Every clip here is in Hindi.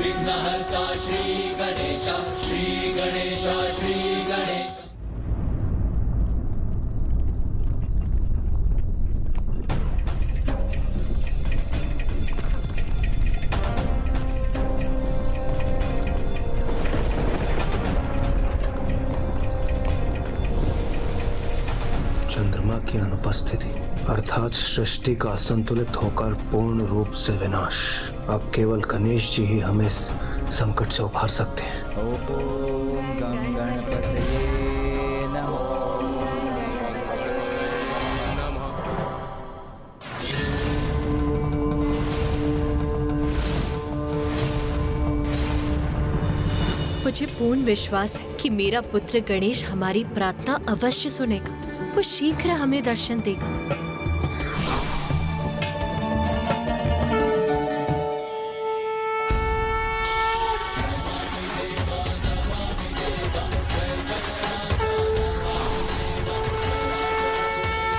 विघ्नहर्ता श्री गणेश, श्री गणेश, श्री गणेश। चंद्रमा की अनुपस्थिति अर्थात सृष्टि का असंतुलित होकर पूर्ण रूप से विनाश। अब केवल गणेश जी ही हमें इस संकट से उभार सकते हैं। ओम गं गणपतये मुझे पूर्ण विश्वास है कि मेरा पुत्र गणेश हमारी प्रार्थना अवश्य सुनेगा। वो शीघ्र हमें दर्शन देगा।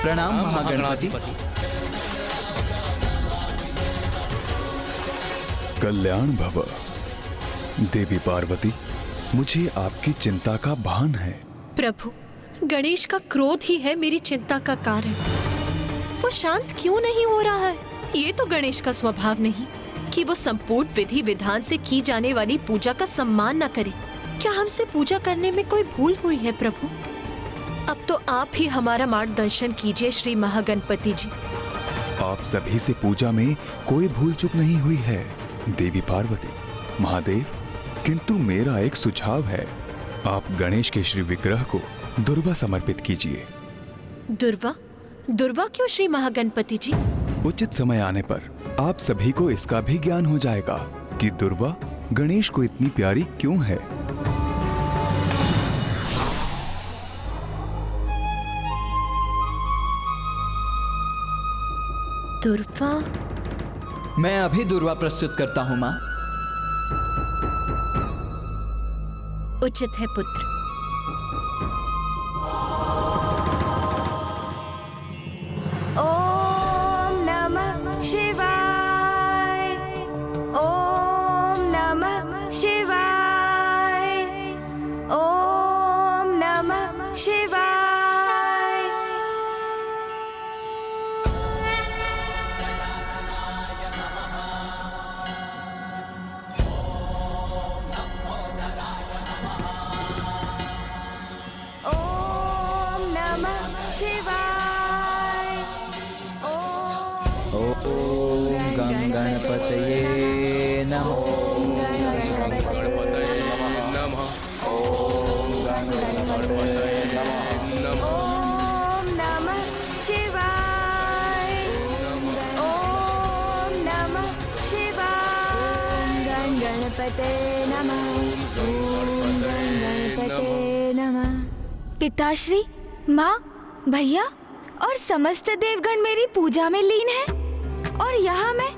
प्रणाम महागणपति। कल्याण भव। देवी पार्वती, मुझे आपकी चिंता का भान है। प्रभु, गणेश का क्रोध ही है मेरी चिंता का कारण। वो शांत क्यों नहीं हो रहा है? ये तो गणेश का स्वभाव नहीं कि वो संपूर्ण विधि विधान से की जाने वाली पूजा का सम्मान न करे। क्या हमसे पूजा करने में कोई भूल हुई है प्रभु? अब तो आप ही हमारा मार्गदर्शन कीजिए श्री महागणपति जी। आप सभी से पूजा में कोई भूल चूक नहीं हुई है देवी पार्वती, महादेव। किंतु मेरा एक सुझाव है, आप गणेश के श्री विग्रह को दुर्वा समर्पित कीजिए। दुर्वा? दुर्वा क्यों श्री महागणपति जी? उचित समय आने पर आप सभी को इसका भी ज्ञान हो जाएगा कि दुर्वा गणेश को इतनी प्यारी क्यों है। दुर्वा? मैं अभी दुर्वा प्रस्तुत करता हूँ माँ। उचित है पुत्र। ओम नमः शिवाय, ओम नमः शिवाय, ओम नमः शिवाय। ओम नमः शिवाय। ओम गं गणपतये नमः। ओम नमः शिवाय, ओम नमः शिवाय। गं गणपते नमः, ओम गं गणपते नमः। पिताश्री, माँ, भैया और समस्त देवगण मेरी पूजा में लीन हैं और यहाँ मैं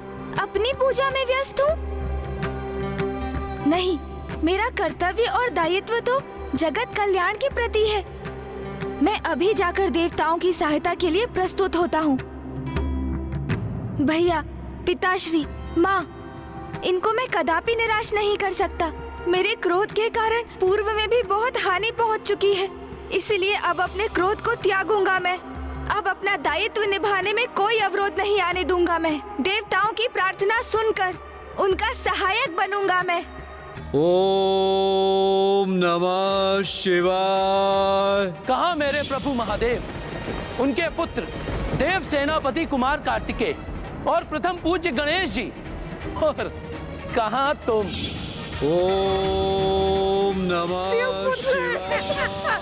अपनी पूजा में व्यस्त हूँ। नहीं, मेरा कर्तव्य और दायित्व तो जगत कल्याण के प्रति है। मैं अभी जाकर देवताओं की सहायता के लिए प्रस्तुत होता हूँ। भैया, पिताश्री, माँ, इनको मैं कदापि निराश नहीं कर सकता। मेरे क्रोध के कारण पूर्व में भी बहुत हानि पहुँच चुकी है, इसलिए अब अपने क्रोध को त्यागूंगा मैं। अब अपना दायित्व निभाने में कोई अवरोध नहीं आने दूंगा मैं। देवताओं की प्रार्थना सुनकर उनका सहायक बनूंगा मैं। ओम नमः शिवाय। कहाँ मेरे प्रभु महादेव, उनके पुत्र देव सेनापति कुमार कार्तिकेय और प्रथम पूज्य गणेश जी, और कहाँ तुम? ओम नमः शिवाय।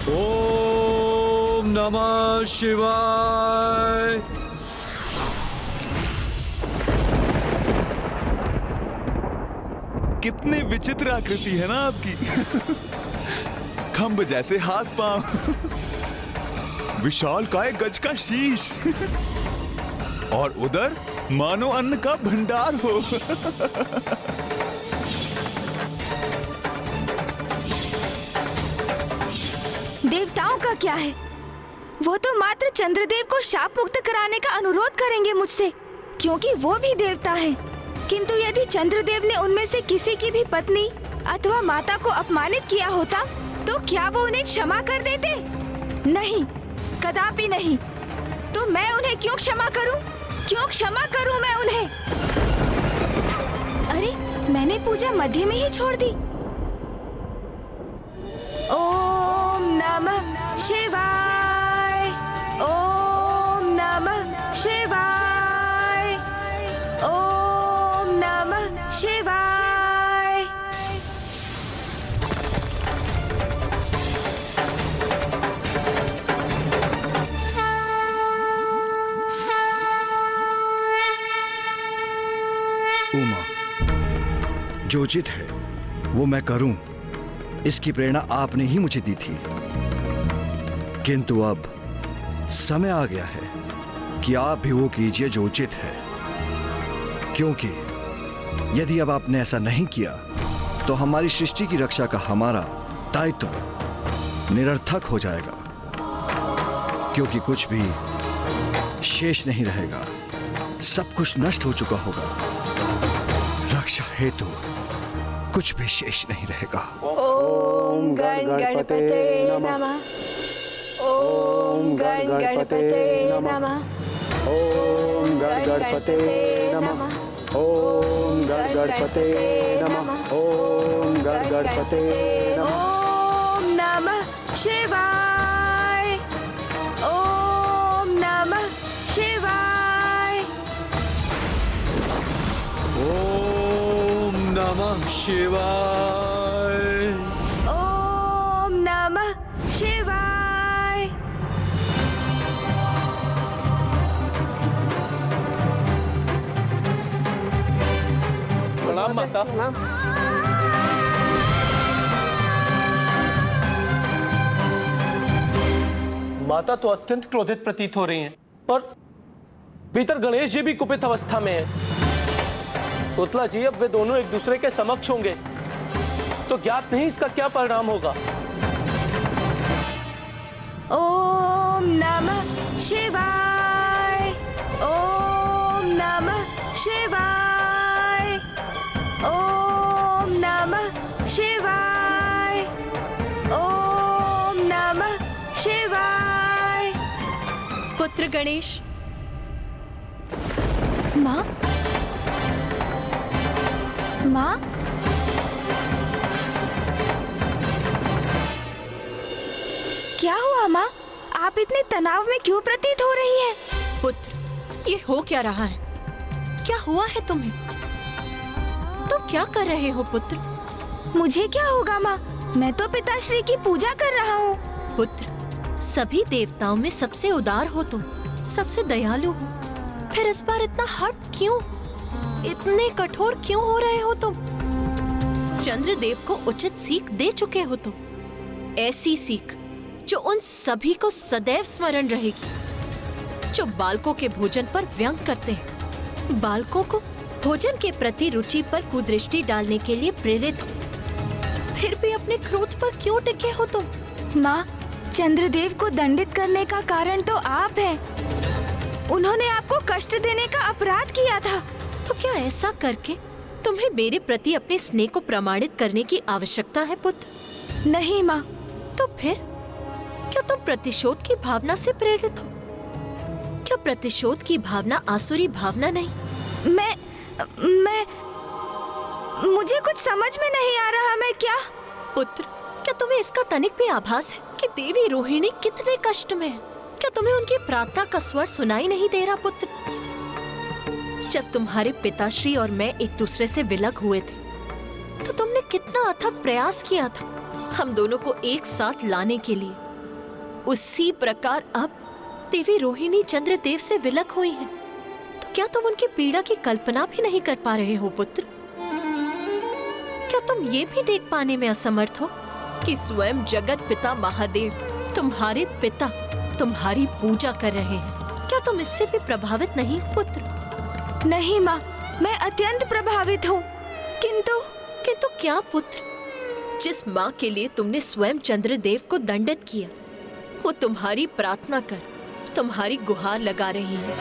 ओम नमः शिवाय। कितनी विचित्र आकृति है ना आपकी। खंभ जैसे हाथ पांव, विशाल काय गज का शीश और उधर मानो अन्न का भंडार हो। देवताओं का क्या है? वो तो मात्र चंद्रदेव को शाप मुक्त कराने का अनुरोध करेंगे मुझसे, क्योंकि वो भी देवता हैं। किंतु यदि चंद्रदेव ने उनमें से किसी की भी पत्नी अथवा माता को अपमानित किया होता तो क्या वो उन्हें क्षमा कर देते? नहीं, कदापि नहीं। तो मैं उन्हें क्यों क्षमा करूं? क्यों क्षमा करूं मैं उन्हें? अरे, मैंने पूजा मध्य में ही छोड़ दी। ओम नमः शिवाय, ओम नमः शिवाय, ओम नमः शिवाय। उमा, जो उचित है वो मैं करूं, इसकी प्रेरणा आपने ही मुझे दी थी। किंतु अब समय आ गया है कि आप भी वो कीजिए जो उचित है, क्योंकि यदि अब आपने ऐसा नहीं किया तो हमारी सृष्टि की रक्षा का हमारा दायित्व निरर्थक हो जाएगा, क्योंकि कुछ भी शेष नहीं रहेगा, सब कुछ नष्ट हो चुका होगा। रक्षा हेतु कुछ भी शेष नहीं रहेगा। ओम गण गणपते नमः, ओम गण गणपते नमः, ओम गण गणपते नमः, ओम गणपते नमः, ओम गणपते ओम नमः शिवाय, ओम नमः शिवाय, ओम नमः शिवाय, ओम नमः शिवाय। प्रणाम माता। माता तो अत्यंत क्रोधित प्रतीत हो रही हैं और भीतर गणेश जी भी कुपित अवस्था में हैं। पुतला जी, अब वे दोनों एक दूसरे के समक्ष होंगे तो ज्ञात नहीं इसका क्या परिणाम होगा। ओम नमः शिवाय, ओम नमः शिवाय, ओम नमः शिवाय, ओम नमः शिवाय। पुत्र गणेश, माँ, माँ, क्या हुआ माँ? आप इतने तनाव में क्यों प्रतीत हो रही हैं? पुत्र, ये हो क्या रहा है? क्या हुआ है तुम्हें? तुम क्या कर रहे हो पुत्र? मुझे क्या होगा माँ? मैं तो पिताश्री की पूजा कर रहा हूँ। पुत्र, सभी देवताओं में सबसे उदार हो तुम, सबसे दयालु हो, फिर इस बार इतना हट क्यों? इतने कठोर क्यों हो रहे हो तुम? चंद्रदेव को उचित सीख दे चुके हो तुम, ऐसी सीख जो उन सभी को सदैव स्मरण रहेगी, जो बालकों के भोजन पर व्यंग करते हैं, बालकों को भोजन के प्रति रुचि पर कुदृष्टि डालने के लिए प्रेरित हो। फिर भी अपने क्रोध पर क्यों टिके हो तुम? माँ, चंद्रदेव को दंडित करने का कारण तो आप हैं। उन्होंने आपको कष्ट देने का अपराध किया था। तो क्या ऐसा करके तुम्हें मेरे प्रति अपने स्नेह को प्रमाणित करने की आवश्यकता है पुत्र? नहीं माँ। तो फिर क्या तुम प्रतिशोध की भावना से प्रेरित हो? क्या प्रतिशोध की भावना आसुरी भावना नहीं? मुझे कुछ समझ में नहीं आ रहा। मैं क्या? पुत्र, क्या तुम्हें इसका तनिक भी आभास है कि देवी रोहिणी कितने कष्ट में है? क्या तुम्हें उनकी प्रार्थना का स्वर सुनाई नहीं दे रहा पुत्र? जब तुम्हारे पिताश्री और मैं एक दूसरे से विलग हुए थे तो तुमने कितना अथक प्रयास किया था हम दोनों को एक साथ लाने के लिए। उसी प्रकार अब देवी रोहिणी चंद्रदेव से विलग हुई हैं। तो क्या तुम उनकी पीड़ा की कल्पना भी नहीं कर पा रहे हो पुत्र? क्या तुम ये भी देख पाने में असमर्थ हो कि स्वयं जगत पिता महादेव, तुम्हारे पिता, तुम्हारी पूजा कर रहे हैं? क्या तुम इससे भी प्रभावित नहीं हो पुत्र? नहीं माँ, मैं अत्यंत प्रभावित हूँ। किंतु क्या पुत्र? जिस माँ के लिए तुमने स्वयं चंद्रदेव को दंडित किया, वो तुम्हारी प्रार्थना कर, तुम्हारी गुहार लगा रही है।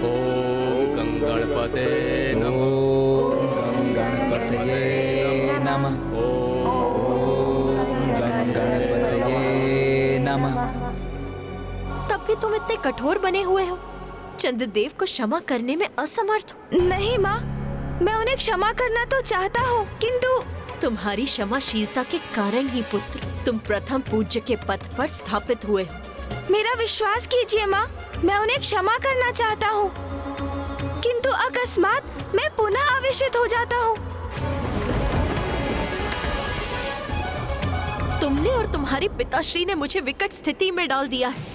ओम गणपते नमः। नमः। ओम गणपतये नमः। तब भी तुम इतने कठोर बने हुए हो, चंद्रदेव को क्षमा करने में असमर्थ हो। नहीं माँ, मैं उन्हें क्षमा करना तो चाहता हूँ, किंतु तुम्हारी क्षमाशीलता के कारण ही पुत्र तुम प्रथम पूज्य के पद पर स्थापित हुए हो। मेरा विश्वास कीजिए माँ, मैं उन्हें क्षमा करना चाहता हूँ, किंतु अकस्मात मैं पुनः आवेशित हो जाता हूँ। तुमने और तुम्हारे पिताश्री ने मुझे विकट स्थिति में डाल दिया है।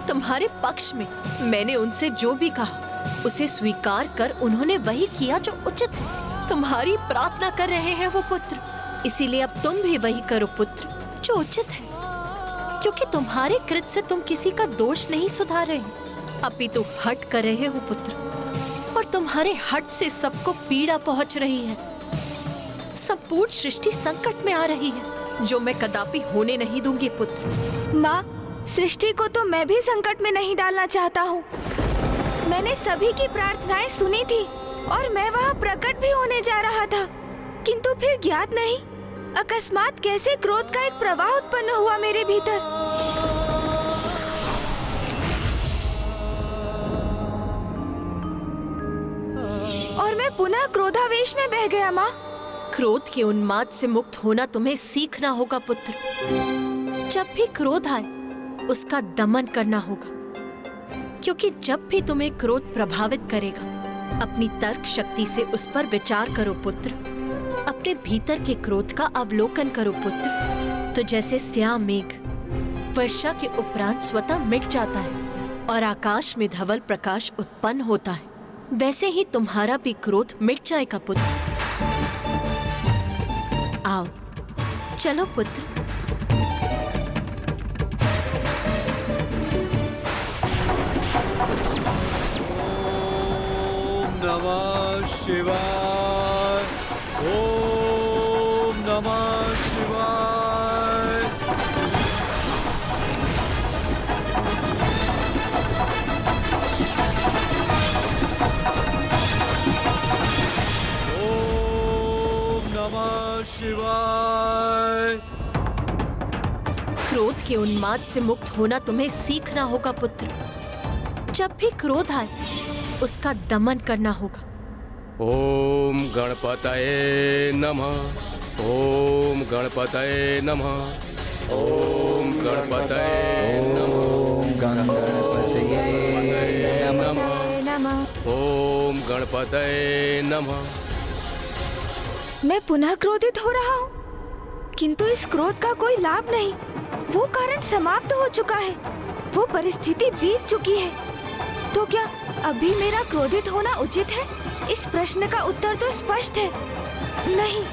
तुम्हारे पक्ष में मैंने उनसे जो भी कहा उसे स्वीकार कर उन्होंने वही किया जो उचित है। तुम्हारी प्रार्थना कर रहे हैं वो पुत्र, इसीलिए अब तुम भी वही करो पुत्र जो उचित है, क्योंकि तुम्हारे कृत्य से तुम किसी का दोष नहीं सुधार रहे, अपितु हट कर रहे हो पुत्र, और तुम्हारे हट से सबको पीड़ा पहुंच रही है। संपूर्ण सृष्टि संकट में आ रही है, जो मैं कदापि होने नहीं दूंगी पुत्र। माँ, सृष्टि को तो मैं भी संकट में नहीं डालना चाहता हूँ। मैंने सभी की प्रार्थनाएं सुनी थी और मैं वहाँ प्रकट भी होने जा रहा था, किंतु फिर ज्ञात नहीं अकस्मात कैसे क्रोध का एक प्रवाह उत्पन्न हुआ मेरे भीतर। और मैं पुनः क्रोधावेश में बह गया माँ। क्रोध के उन्माद से मुक्त होना तुम्हें सीखना होगा पुत्र। जब भी क्रोध आए उसका दमन करना होगा, क्योंकि जब भी तुम्हें क्रोध प्रभावित करेगा अपनी तर्क शक्ति से उस पर विचार करो पुत्र। अपने भीतर के क्रोध का अवलोकन करो पुत्र। तो जैसे स्याह मेघ वर्षा के उपरांत स्वतः मिट जाता है और आकाश में धवल प्रकाश उत्पन्न होता है, वैसे ही तुम्हारा भी क्रोध मिट जाएगा पुत्र। आओ चलो पुत्र। नमः शिवाय। ओम नमः शिवाय। ओम नमः शिवाय। क्रोध के उन्माद से मुक्त होना तुम्हें सीखना होगा पुत्र। जब भी क्रोध आए उसका दमन करना होगा। ओम गणपतये नमः। ओम गणपतये नमः। ओम गणपतये नमः। ओम गणपतये नमः। ओम गणपतये नमः। मैं पुनः क्रोधित हो रहा हूँ, किंतु इस क्रोध का कोई लाभ नहीं। वो कारण समाप्त हो चुका है, वो परिस्थिति बीत चुकी है। तो क्या अभी मेरा क्रोधित होना उचित है? इस प्रश्न का उत्तर तो स्पष्ट है, नहीं।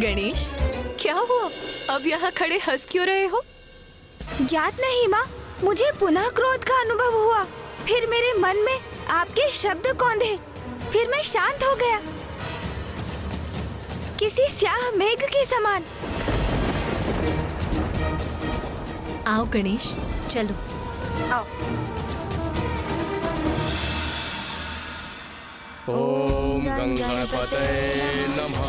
गणेश, क्या हुआ? अब यहाँ खड़े हंस क्यों रहे हो? ज्ञात नहीं माँ, मुझे पुनः क्रोध का अनुभव हुआ। फिर मेरे मन में आपके शब्द कौंधे, फिर मैं शांत हो गया, किसी स्याह मेघ के समान। आओ गणेश, चलो। आओ। ओम गणपतये नमः।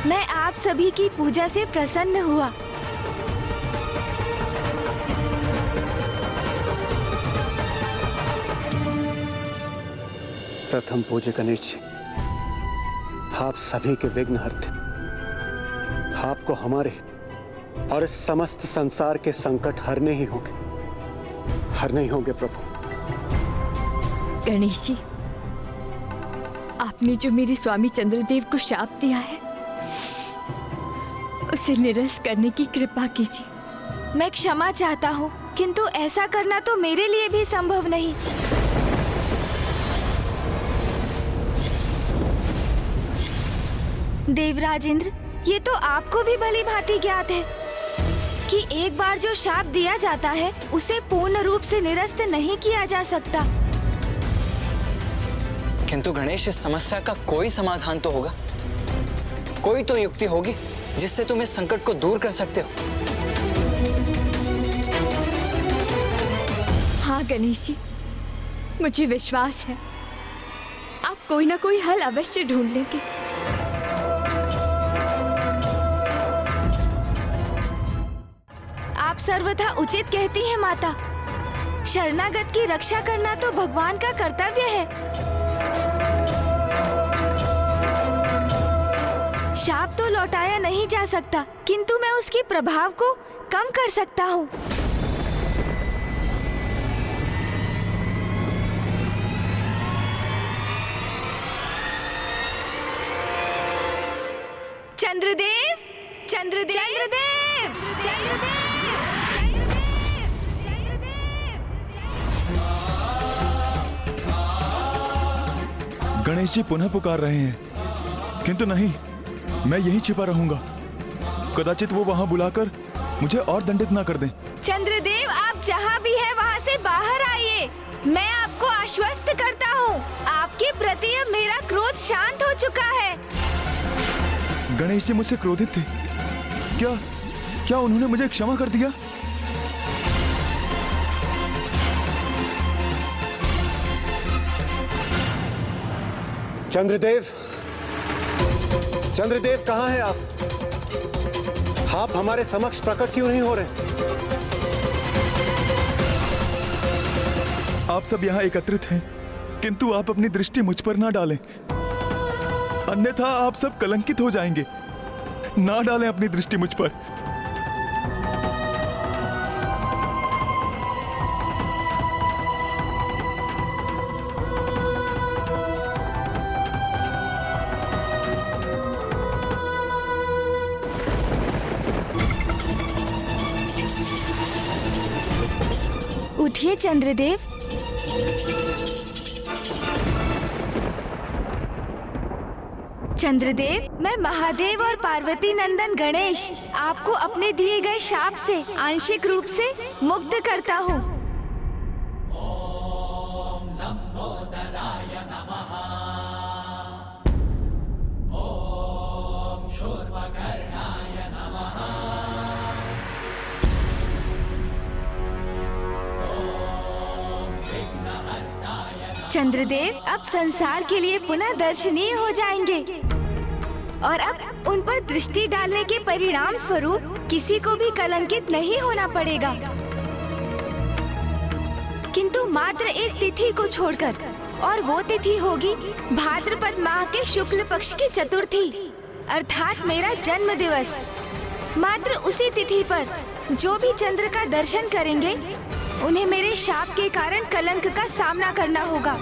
मैं आप सभी की पूजा से प्रसन्न हुआ। प्रथम पूज्य गणेश जी, आप सभी के विघ्नहर्ता, आपको हमारे और इस समस्त संसार के संकट हरने ही होंगे प्रभु। गणेश जी, आपने जो मेरे स्वामी चंद्रदेव को शाप दिया है उसे निरस्त करने की कृपा कीजिए। मैं क्षमा चाहता हूँ, किंतु ऐसा करना तो मेरे लिए भी संभव नहीं। देवराज इंद्र, ये तो आपको भी भली भांति ज्ञात है कि एक बार जो शाप दिया जाता है उसे पूर्ण रूप से निरस्त नहीं किया जा सकता। किंतु गणेश, इस समस्या का कोई समाधान तो होगा, कोई तो युक्ति होगी जिससे तुम इस संकट को दूर कर सकते हो। हाँ गणेश जी, मुझे विश्वास है आप कोई ना कोई हल अवश्य ढूंढ लेंगे। आप सर्वथा उचित कहती हैं माता। शरणागत की रक्षा करना तो भगवान का कर्तव्य है। शाप तो लौटाया नहीं जा सकता, किंतु मैं उसके प्रभाव को कम कर सकता हूँ। चंद्रदेव, चंद्रदेव, चंद्रदेव, चंद्रदेव, चंद्रदेव। गणेश जी पुनः पुकार रहे हैं, किंतु नहीं, मैं यहीं छिपा रहूंगा। कदाचित वो वहां बुलाकर मुझे और दंडित ना कर दें। चंद्रदेव, आप जहाँ भी हैं वहाँ से बाहर आइए। मैं आपको आश्वस्त करता हूँ, आपके प्रति अब मेरा क्रोध शांत हो चुका है। गणेश जी मुझसे क्रोधित थे, क्या उन्होंने मुझे क्षमा कर दिया? चंद्रदेव कहाँ हैं आप? हमारे समक्ष प्रकट क्यों नहीं हो रहे? आप सब यहाँ एकत्रित हैं, किंतु आप अपनी दृष्टि मुझ पर ना डालें, अन्यथा आप सब कलंकित हो जाएंगे। ना डालें अपनी दृष्टि मुझ पर। उठिए चंद्रदेव। चंद्रदेव, मैं महादेव और पार्वती नंदन गणेश आपको अपने दिए गए शाप से आंशिक रूप से मुक्त करता हूँ। चंद्रदेव अब संसार के लिए पुनः दर्शनीय हो जाएंगे और अब उन पर दृष्टि डालने के परिणाम स्वरूप किसी को भी कलंकित नहीं होना पड़ेगा, किंतु मात्र एक तिथि को छोड़कर, और वो तिथि होगी भाद्रपद माह के शुक्ल पक्ष की चतुर्थी, अर्थात मेरा जन्म दिवस। मात्र उसी तिथि पर जो भी चंद्र का दर्शन करेंगे उन्हें मेरे शाप के कारण कलंक का सामना करना होगा।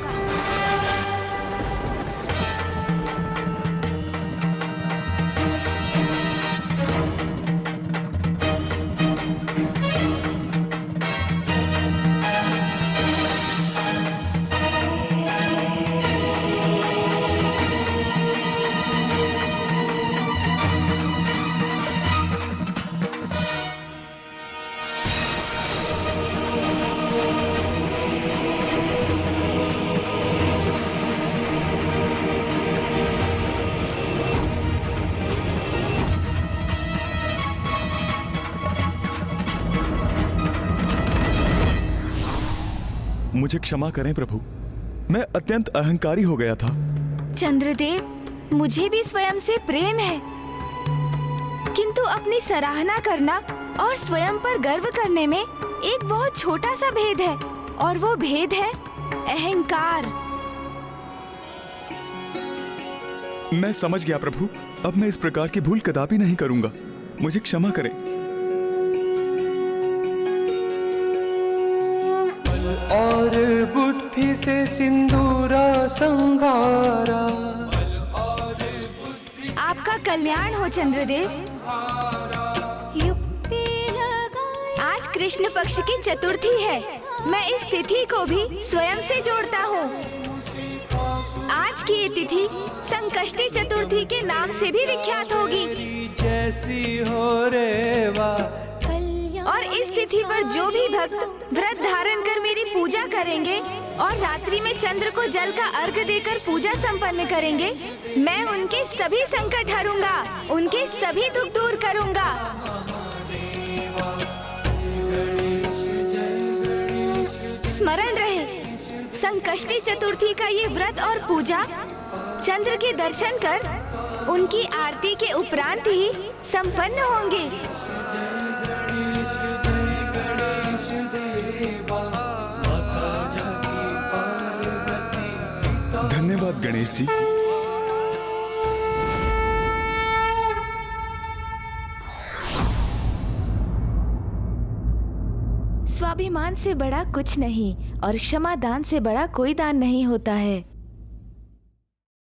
मुझे क्षमा करें प्रभु, मैं अत्यंत अहंकारी हो गया था। चंद्रदेव, मुझे भी स्वयं से प्रेम है, किंतु अपनी सराहना करना और स्वयं पर गर्व करने में एक बहुत छोटा सा भेद है, और वो भेद है अहंकार। मैं समझ गया प्रभु। अब मैं इस प्रकार की भूल कदापि नहीं करूंगा। मुझे क्षमा करें। और बुद्धि से सिंदूरा संगारा। आपका कल्याण हो चंद्रदेव। आज कृष्ण पक्ष की चतुर्थी है। मैं इस तिथि को भी स्वयं से जोड़ता हूँ। आज की ये तिथि संकष्टी चतुर्थी के नाम से भी विख्यात होगी। जैसी हो रेवा। और इस तिथि पर जो भी भक्त व्रत धारण कर मेरी पूजा करेंगे और रात्रि में चंद्र को जल का अर्घ देकर पूजा संपन्न करेंगे, मैं उनके सभी संकट हरूंगा, उनके सभी दुख दूर करूंगा। स्मरण रहे, संकष्टी चतुर्थी का ये व्रत और पूजा चंद्र के दर्शन कर उनकी आरती के उपरांत ही संपन्न होंगे। धन्यवाद गणेश जी। स्वाभिमान से बड़ा कुछ नहीं और क्षमा दान से बड़ा कोई दान नहीं होता है।